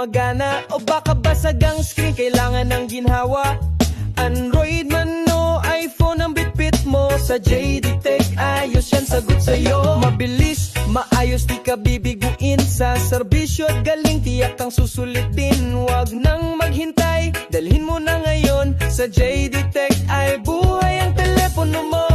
gumagana o baka basag ang screen, kailangan ng ginhawa. Android man o iPhone ang bitbit mo, sa JD Tech ayos yan, sagot sa'yo. Mabilis, maayos, di ka bibiguin sa serbisyo at galing, tiyak kang susulitin. Huwag nang maghintay, dalhin mo na ngayon, sa JD Tech ay buhay ang telepono mo.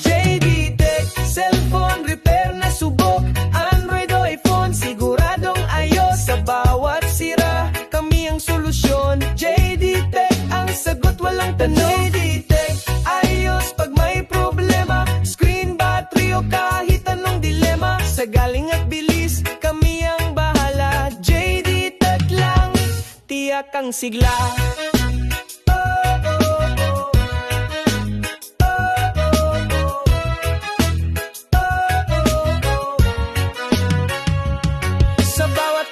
JD Tech, cellphone repair na subok, Android o iPhone, siguradong ayos. Sa bawat sira, kami ang solusyon. JD Tech ang sagot, walang tanong. JD Tech, ayos pag may problema, screen, battery o kahit anong dilema. Sa galing at bilis, kami ang bahala. JD Tech lang, tiyak ang sigla.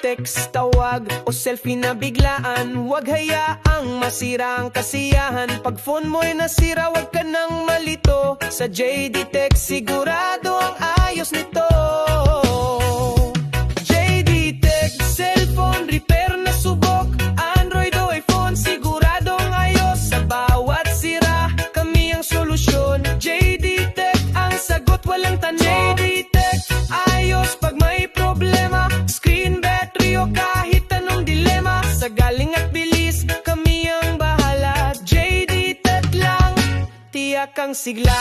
Text, tawag o selfie na biglaan, huwag hayaang masira ang kasiyahan. Pag phone mo'y nasira, huwag ka nang malito, sa JD Tech sigurado ang ayos nito. JD Tech, cellphone repair na subok, Android o iPhone, siguradong ayos. Sa bawat sira, kami ang solusyon. JD Tech ang sagot, walang tanong. JD Tech, ayos pag may problema, screen, battery o kahit anong dilema. Sa galing at bilis, kami ang bahala. JD Tech lang, tiyak ang sigla.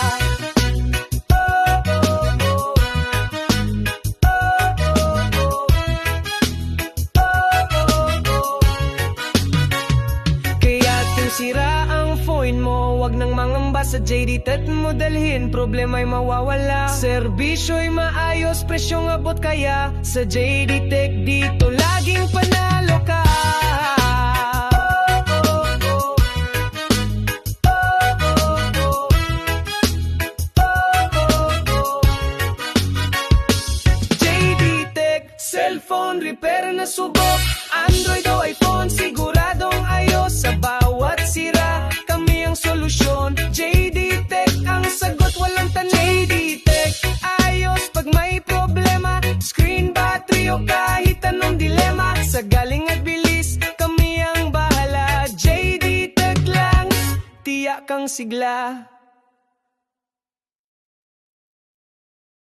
Kaya't kung sira ang phone mo, wag nang mangamba, sa JD Tech mo dalhin, problema'y mawawala. Servisyo'y maayos, presyong abot kaya, sa JD Tech dito laging panalo ka. JD Tech, cellphone repair na subok, Android o iPhone, siguradong ayos. Sa bawat sira, kami ang solusyon. JD Tech ang sagot, walang tanong. JD Tech, ayos pag may problema, screen, battery o kahit anong dilema. Sa galing at bilis, kami ang bahala. JD Tech lang, tiyak ang sigla.